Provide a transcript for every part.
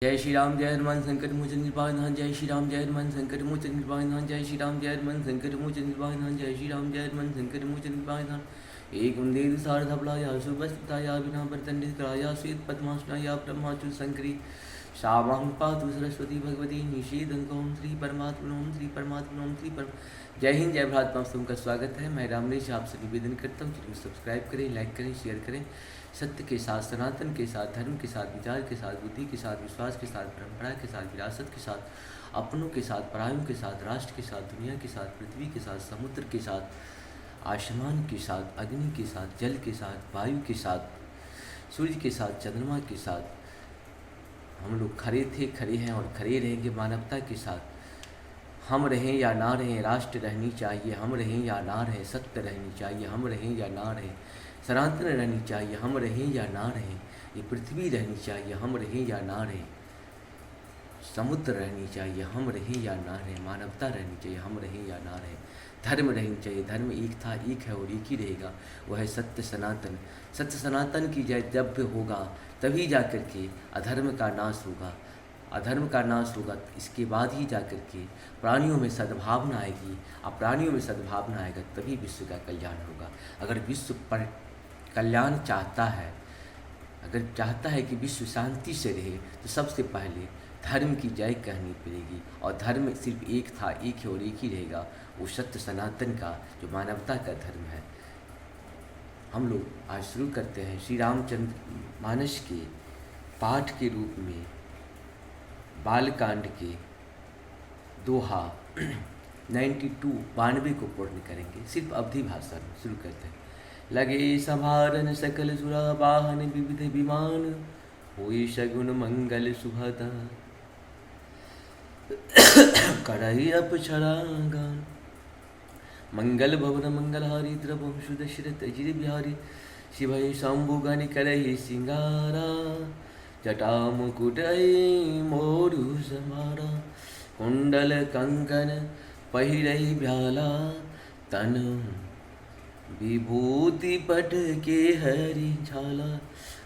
जय श्री राम जय हनुमान संकट मोचन कृपानिधान। जय श्री राम जय हनुमान संकट मोचन कृपानिधान। जय श्री राम जय हनुमान संकट मोचन कृपानिधान। जय श्री राम जय हनुमान संकट मोचन कृपानिधान। एक देव सारधबलाया सुभस्ताया विना प्रतंडित कराया श्वेत पद्मासनाया ब्रह्माचुर संकरी शावां पातु सरस्वती भगवती निषेधन ओम श्री परमात्मा ओम श्री परमात्मा ओम श्री परम। जय हिंद जय भारत। आप सबका स्वागत है। मैं रामनेश आपसे निवेदन करता हूँ चलिए सब्सक्राइब करें, लाइक करें, शेयर करें। सत्य के साथ, सनातन के साथ, धर्म के साथ, विचार के साथ, बुद्धि के साथ, विश्वास के साथ, परंपरा के साथ, विरासत के साथ, अपनों के साथ, परायों के साथ, राष्ट्र के साथ, दुनिया के साथ, पृथ्वी के साथ, समुद्र के साथ, आसमान के साथ, अग्नि के साथ, जल के साथ, वायु के साथ, सूर्य के साथ, चंद्रमा के साथ हम लोग खड़े थे, खड़े हैं और खड़े रहेंगे। मानवता के साथ हम रहें या ना रहें, राष्ट्र रहनी चाहिए, हम रहें या ना रहें, सत्य रहनी चाहिए, हम रहें या ना रहें, सनातन रहनी चाहिए, हम रहें या ना रहें, ये पृथ्वी रहनी चाहिए, हम रहें या ना रहें, समुद्र रहनी चाहिए, हम रहें या ना रहें, मानवता रहनी चाहिए, हम रहें या ना रहें, धर्म रहनी चाहिए। धर्म एक था, एक है और एक ही रहेगा, वह है सत्य सनातन। सत्य सनातन की जब होगा तभी जा कर के अधर्म का नाश होगा। अधर्म का नाश होगा इसके बाद ही जा कर के प्राणियों में सद्भावना आएगी। अब प्राणियों में सद्भावना आएगा तभी विश्व का कल्याण होगा। अगर विश्व पर कल्याण चाहता है, अगर चाहता है कि विश्व शांति से रहे तो सबसे पहले धर्म की जय कहनी पड़ेगी। और धर्म सिर्फ एक था, एक है और एक ही रहेगा, वो सत्य सनातन का जो मानवता का धर्म है। हम लोग आज शुरू करते हैं श्री रामचंद्र मानस के पाठ के रूप में बालकांड के दोहा 92 को पूर्ण करेंगे। सिर्फ अवधि भाषा में शुरू करते हैं। लगे संभारन सकल सुरा वाहन विविध विमान, होई शगुन मंगल सुभदा करई अपछरागान। मंगल भवन मंगलहारी द्रवंशु दशरथ अजिर बिहारी, शिवय शंभु गण करहि सिंगारा, जटा मुकुट मोरु समारा, कुंडल कंकन पहिरहि भ्याला, तन विभूति पट के हरि झाला।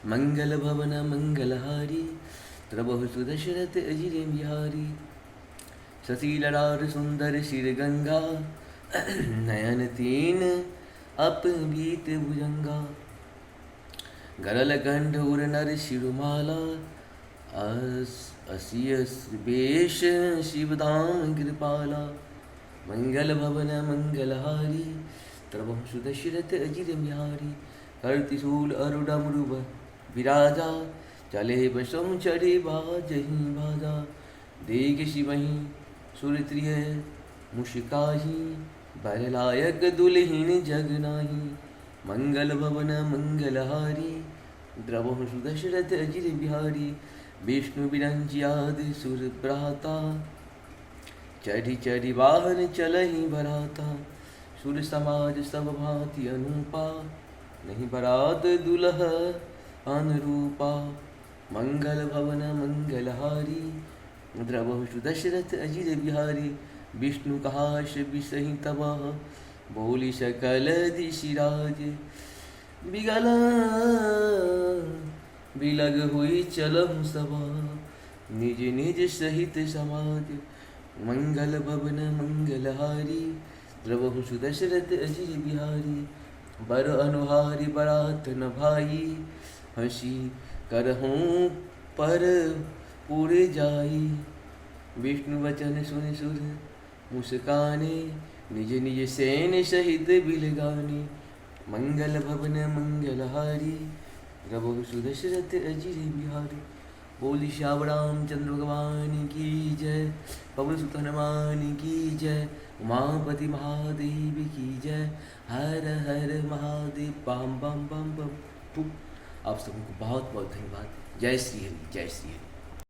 मंगल भवन मंगलहारी द्रवहु सुदशरथ अजिर बिहारी, शशि ललाट सुंदर शिर गंगा, नयन तीन अपबीत भुजंगा। गरल कंठ उर नर शिरोमाला, असियस वेश शिवधाम कृपाला। मंगल भवन मंगलहारी द्रवहु सुदशरथ अजिर बिहारी, कर्तिशूल अरुडमरुव विराजा, चले बसों चढ़े बाजहि बाजा। देख शिवहि सुरत्रिय मुशिकाहि, बरलायक दुलहिन जग नाही। मंगल भवन मंगलहारी द्रवहु सुदशरथ अजिर बिहारी, विष्णु विरंचियादि सुर भ्राता, चढ़ी चढ़ी वाहन चलहि बराता। सुर समाज सब भांति अनुपा, नहीं बरात दुलह अनुरूपा। मंगल भवन मंगलहारी द्रवहु सुदशरथ अजिर बिहारी, विष्णु कहाश बिसहि तबा, बोली सकल दिशिराज। बिगला बिलग हुई चलहु सभा, निज निज सहित समाज। मंगल भवन मंगलहारी द्रवहु सुदशरथ अजिर बिहारी, बर अनुहारी बरात न भाई, हंसी करहूँ पर पूरे जाई। विष्णु वचन सुन सुर मुस्काने, निज निज सेन सहित बिलगाने। मंगल भवन मंगलहारी द्रवहु सुदशरथ अजिर बिहारी। बोली श्याम रामचंद्र भगवान की जय, पवन सुत हनुमान की जय, उमापति महादेव की जय। हर हर महादेव बम बम बम बम। आप सबको बहुत बहुत धन्यवाद। जय श्री हरि, जय श्री हरि।